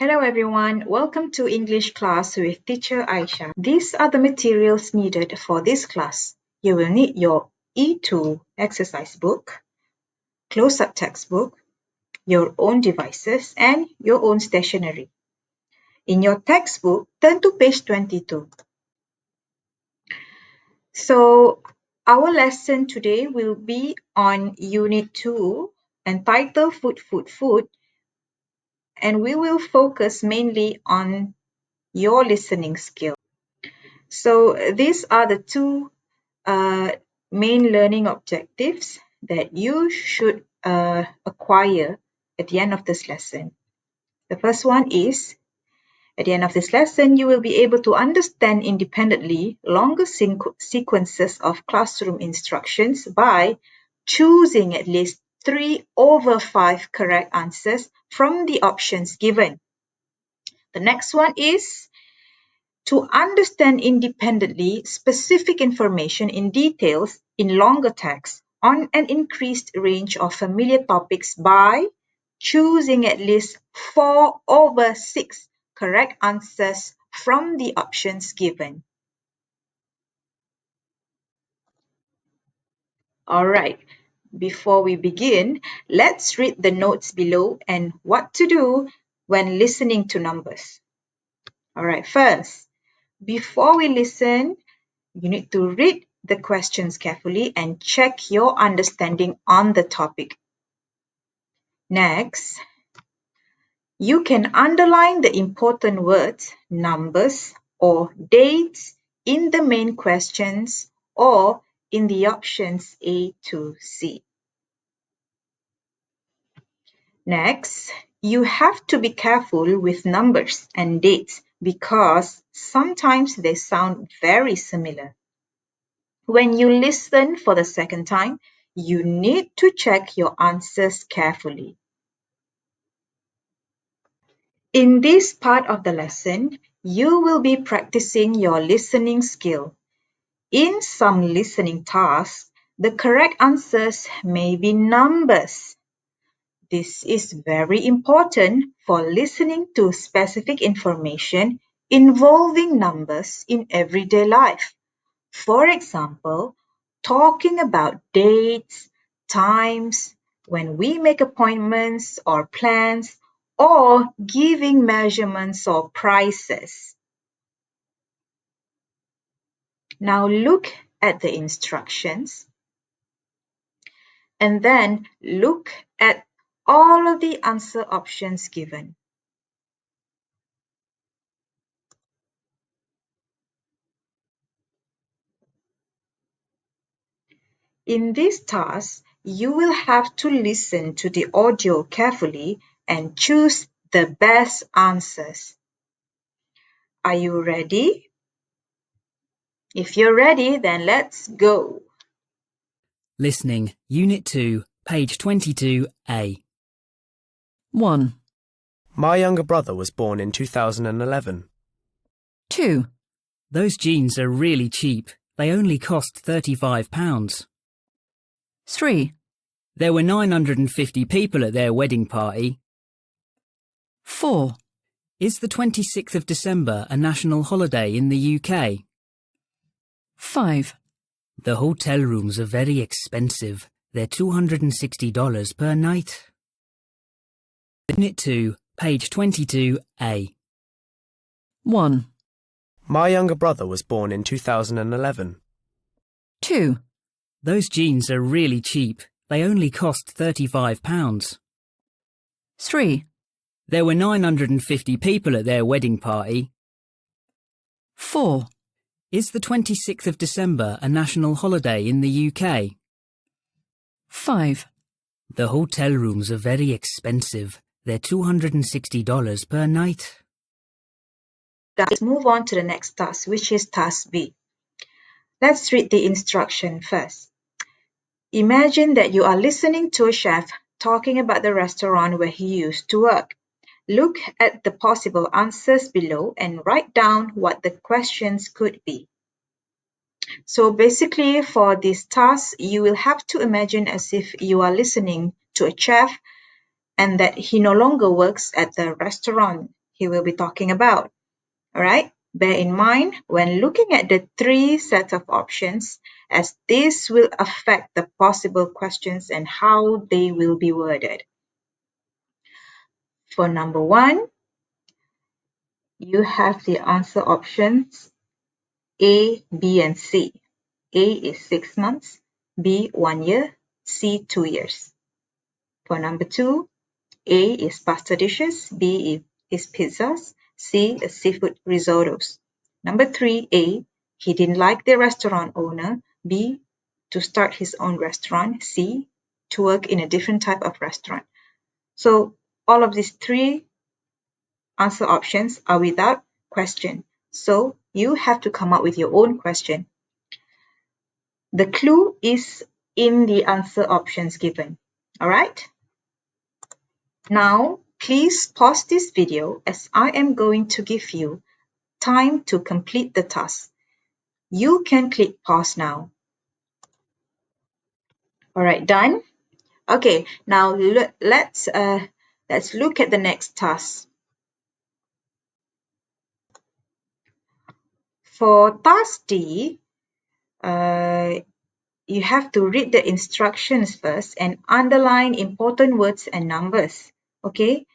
Hello everyone, welcome to English class with teacher Aisha. These are the materials needed for this class. You will need your E2 exercise book, close-up textbook, your own devices, and your own stationery. In your textbook, turn to page 22. So, our lesson today will be on Unit 2, entitled Food, Food, Food, and we will focus mainly on your listening skill. So these are the two main learning objectives that you should acquire at the end of this lesson. The first one is, at the end of this lesson, you will be able to understand independently longer sequences of classroom instructions by choosing at least 3 over 5 correct answers from the options given. The next one is to understand independently specific information in details in longer text on an increased range of familiar topics by choosing at least 4 over 6 correct answers from the options given. Alright, before we begin, let's read the notes below and what to do when listening to numbers. Alright, first, before we listen, you need to read the questions carefully and check your understanding on the topic. Next, you can underline the important words, numbers, or dates in the main questions or in the options A to C. Next, you have to be careful with numbers and dates because sometimes they sound very similar. When you listen for the second time, you need to check your answers carefully. In this part of the lesson, you will be practicing your listening skill. In some listening tasks, the correct answers may be numbers. This is very important for listening to specific information involving numbers in everyday life. For example, talking about dates, times, when we make appointments or plans, or giving measurements or prices. Now look at the instructions and then look at all of the answer options given. In this task, you will have to listen to the audio carefully and choose the best answers. Are you ready? If you're ready, then let's go. Listening, Unit 2, page 22A. 1, My younger brother was born in 2011. 2, Those jeans are really cheap. They only cost £35. 3, There were 950 people at their wedding party. 4, Is the 26th of December a national holiday in the UK? 5, The hotel rooms are very expensive. They're $260 per night. Unit 2, page 22A. 1, My younger brother was born in 2011. 2, Those jeans are really cheap. They only cost £35. 3, There were 950 people at their wedding party. 4, Is the 26th of December a national holiday in the UK? 5, The hotel rooms are very expensive. They're $260 per night. Let's move on to the next task, which is task B. Let's read the instruction first. Imagine that you are listening to a chef talking about the restaurant where he used to work. Look at the possible answers below and write down what the questions could be. So basically for this task, you will have to imagine as if you are listening to a chef and that he no longer works at the restaurant. he will be talking about. All right? Bear in mind when looking at the 3 sets of options, as this will affect the possible questions and how they will be worded. For number 1, you have the answer options A, B, and C. A is 6 months, B 1 year, C 2 years. For number 2, A is pasta dishes, B is pizzas, C is seafood risottos. Number 3A, he didn't like the restaurant owner, B to start his own restaurant, C to work in a different type of restaurant. So all of these 3 answer options are without question. So you have to come up with your own question. The clue is in the answer options given. All right? Now, please pause this video as I am going to give you time to complete the task. You can click pause now. All right, done? Okay, now let's look at the next task. For task D, you have to read the instructions first and underline important words and numbers. Okay?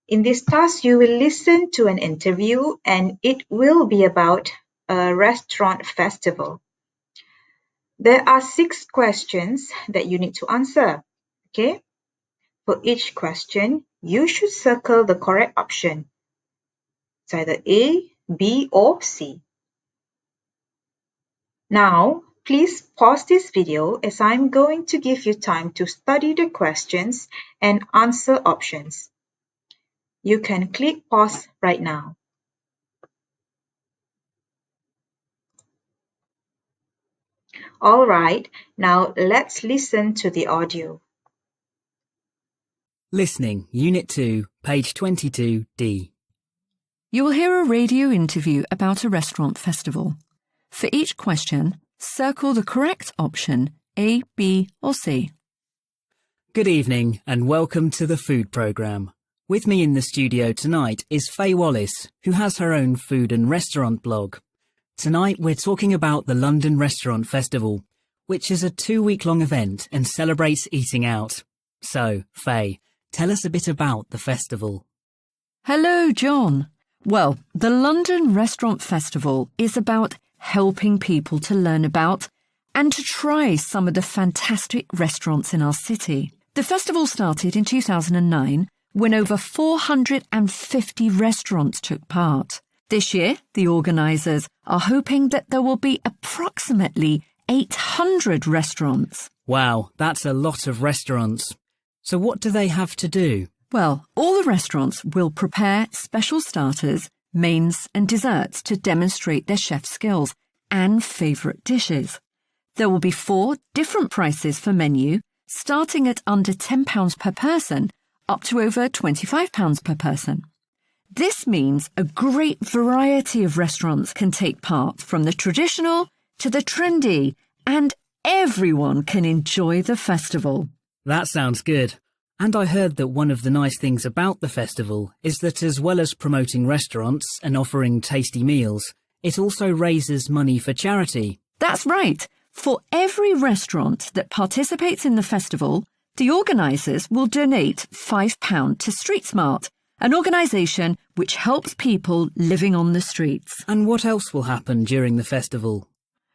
In this task, you will listen to an interview and it will be about a restaurant festival. There are 6 questions that you need to answer. Okay? For each question, you should circle the correct option. It's either A, B, or C. Now, please pause this video as I'm going to give you time to study the questions and answer options. You can click pause right now. All right, now let's listen to the audio. Listening, Unit 2, page 22D. You will hear a radio interview about a restaurant festival. For each question, circle the correct option A, B, or C. Good evening and welcome to the food programme. With me in the studio tonight is Faye Wallace, who has her own food and restaurant blog. Tonight we're talking about the London Restaurant Festival, which is a 2-week-long event and celebrates eating out. So, Faye, tell us a bit about the festival. Hello, John. Well, the London Restaurant Festival is about helping people to learn about and to try some of the fantastic restaurants in our city. The festival started in 2009 when over 450 restaurants took part. This year, the organisers are hoping that there will be approximately 800 restaurants. Wow, that's a lot of restaurants. So what do they have to do? Well, all the restaurants will prepare special starters, mains and desserts to demonstrate their chef skills and favourite dishes. There will be 4 different prices for menu, starting at under £10 per person up to over £25 per person. This means a great variety of restaurants can take part, from the traditional to the trendy, and everyone can enjoy the festival. That sounds good. And I heard that one of the nice things about the festival is that as well as promoting restaurants and offering tasty meals, it also raises money for charity. That's right. For every restaurant that participates in the festival, the organisers will donate £5 to Street Smart, an organisation which helps people living on the streets. And what else will happen during the festival?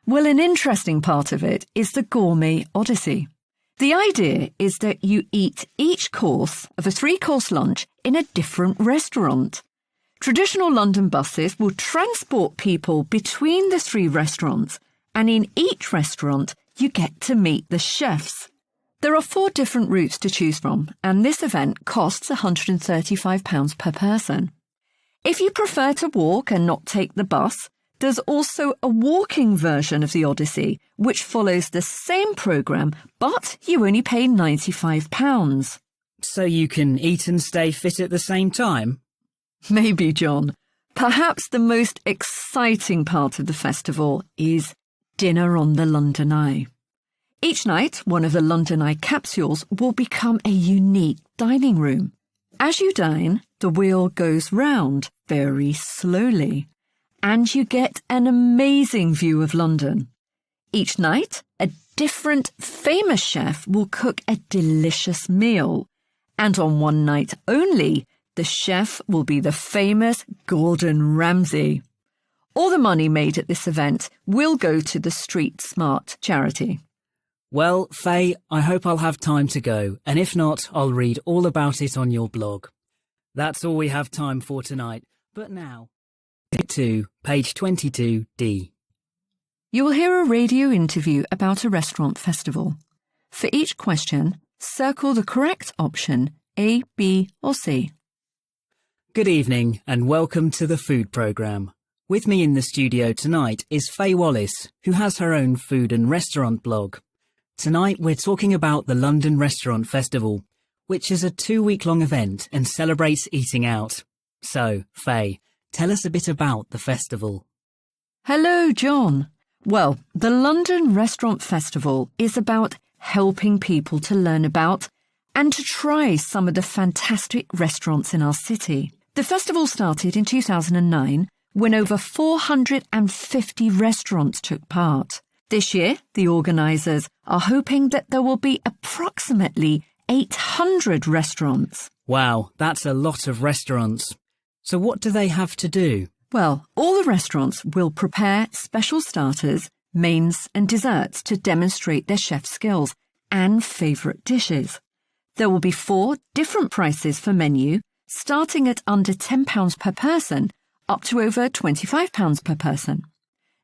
Well, an interesting part of it is the Gourmet Odyssey. The idea is that you eat each course of a 3-course lunch in a different restaurant. Traditional London buses will transport people between the 3 restaurants, and in each restaurant you get to meet the chefs. There are 4 different routes to choose from, and this event costs £135 per person. If you prefer to walk and not take the bus, there's also a walking version of the Odyssey, which follows the same programme, but you only pay £95. So you can eat and stay fit at the same time? Maybe, John. Perhaps the most exciting part of the festival is dinner on the London Eye. Each night, one of the London Eye capsules will become a unique dining room. As you dine, the wheel goes round very slowly, and you get an amazing view of London. Each night, a different famous chef will cook a delicious meal, and on one night only, the chef will be the famous Gordon Ramsay. All the money made at this event will go to the Street Smart charity. Well, Faye, I hope I'll have time to go, and if not, I'll read all about it on your blog. That's all we have time for tonight, but now, Bit 2, page 22D. You will hear a radio interview about a restaurant festival. For each question, circle the correct option A, B or C. Good evening and welcome to the food programme. With me in the studio tonight is Faye Wallace, who has her own food and restaurant blog. Tonight we're talking about the London Restaurant Festival, which is a 2-week-long event and celebrates eating out. So, Faye, tell us a bit about the festival. Hello, John. Well, the London Restaurant Festival is about helping people to learn about and to try some of the fantastic restaurants in our city. The festival started in 2009 when over 450 restaurants took part. This year, the organisers are hoping that there will be approximately 800 restaurants. Wow, that's a lot of restaurants. So what do they have to do? Well, all the restaurants will prepare special starters, mains and desserts to demonstrate their chef skills and favourite dishes. There will be 4 different prices for menu, starting at under £10 per person, up to over £25 per person.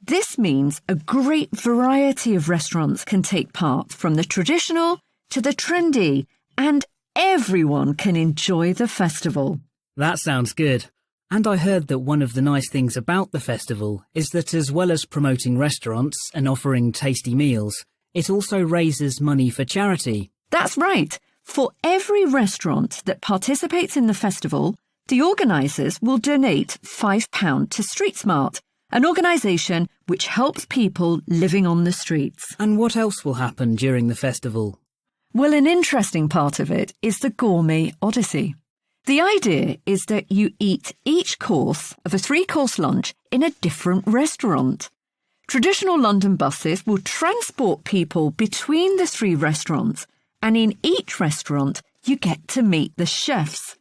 This means a great variety of restaurants can take part, from the traditional to the trendy, and everyone can enjoy the festival. That sounds good. And I heard that one of the nice things about the festival is that as well as promoting restaurants and offering tasty meals, it also raises money for charity. That's right. For every restaurant that participates in the festival, the organisers will donate £5 to Street Smart, an organisation which helps people living on the streets. And what else will happen during the festival? Well, an interesting part of it is the Gourmet Odyssey. The idea is that you eat each course of a 3-course lunch in a different restaurant. Traditional London buses will transport people between the 3 restaurants, and in each restaurant you get to meet the chefs.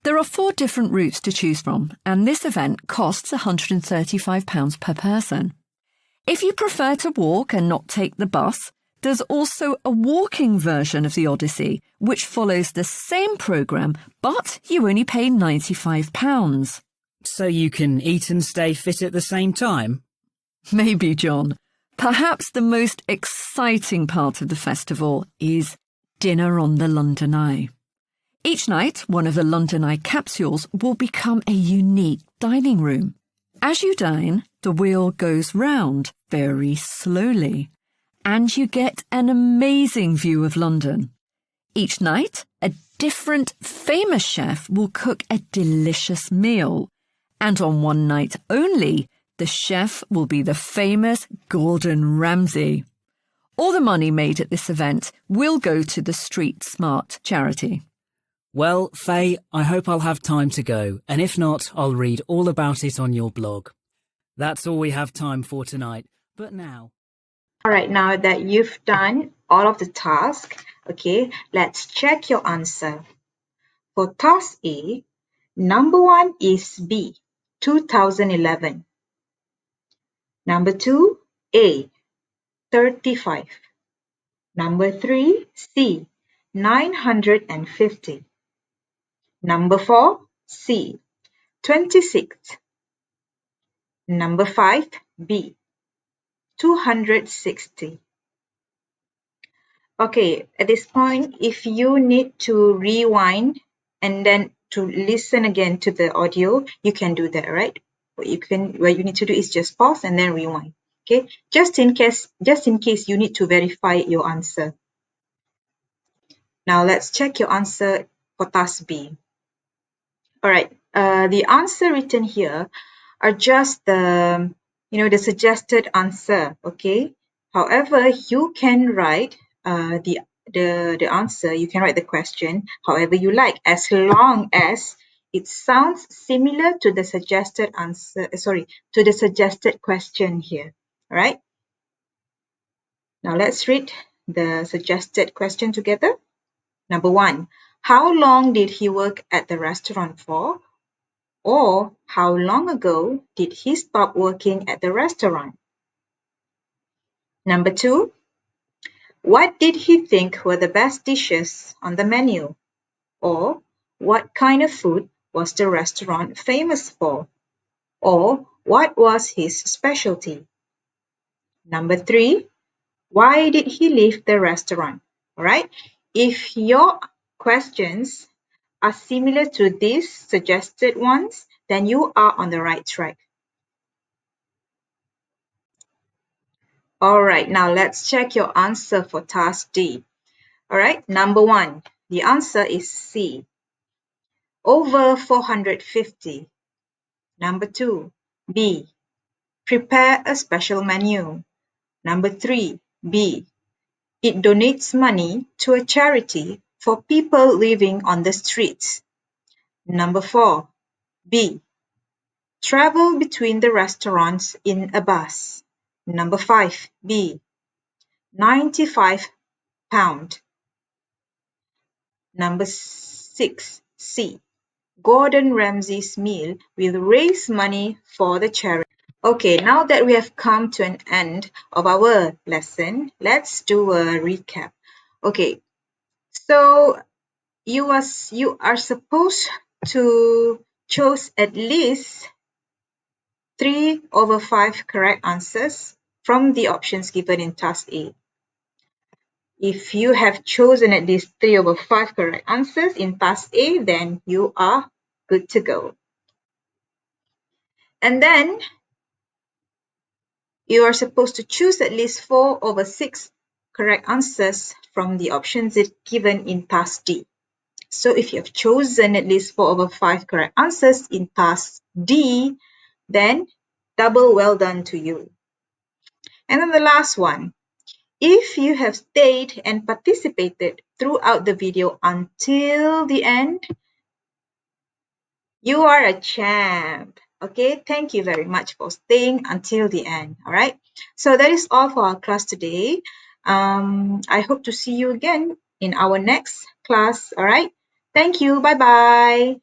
There are 4 different routes to choose from, and this event costs £135 per person. If you prefer to walk and not take the bus, there's also a walking version of the Odyssey, which follows the same programme, but you only pay £95. So you can eat and stay fit at the same time? Maybe, John. Perhaps the most exciting part of the festival is dinner on the London Eye. Each night, one of the London Eye capsules will become a unique dining room. As you dine, the wheel goes round very slowly, and you get an amazing view of London. Each night, a different famous chef will cook a delicious meal, and on one night only, the chef will be the famous Gordon Ramsay. All the money made at this event will go to the Street Smart charity. Well, Faye, I hope I'll have time to go, and if not, I'll read all about it on your blog. That's all we have time for tonight, but now... All right, now that you've done all of the tasks, okay, let's check your answer. For task A, number 1 is B, 2011. Number 2, A, 35. Number 3, C, 950. Number 4, C, 26. Number 5, B, 260. Okay, at this point, if you need to rewind and then to listen again to the audio, you can do that, right? What you need to do is just pause and then rewind. Okay, just in case you need to verify your answer. Now let's check your answer for task B. All right, the answer written here are just the suggested answer. Okay, however, you can write the answer. You can write the question however you like, as long as It sounds similar to the suggested answer, to the suggested question here. All right. Now let's read the suggested question together. Number 1, how long did he work at the restaurant for? Or how long ago did he stop working at the restaurant? Number 2, what did he think were the best dishes on the menu? Or what kind of food was the restaurant famous for? Or what was his specialty? Number 3, why did he leave the restaurant? All right. If your questions are similar to these suggested ones, then you are on the right track. All right, now let's check your answer for task D. All right, number 1, the answer is C, over 450. Number 2, B, prepare a special menu. Number 3, B, it donates money to a charity for people living on the streets. Number 4, B, travel between the restaurants in a bus. Number 5, B, 95 pound. Number 6, C, Gordon Ramsay's meal will raise money for the charity. Okay, now that we have come to an end of our lesson, let's do a recap. Okay, so you are supposed to choose at least 3 over 5 correct answers from the options given in task A. If you have chosen at least 3 over 5 correct answers in task A, then you are good to go. And then you are supposed to choose at least 4 over 6 correct answers from the options given in task D. So if you have chosen at least 4 over 5 correct answers in task D, then double well done to you. And then the last one, if you have stayed and participated throughout the video until the end, you are a champ. Okay, thank you very much for staying until the end. All right, so that is all for our class today. I hope to see you again in our next class. All right, thank you. Bye bye.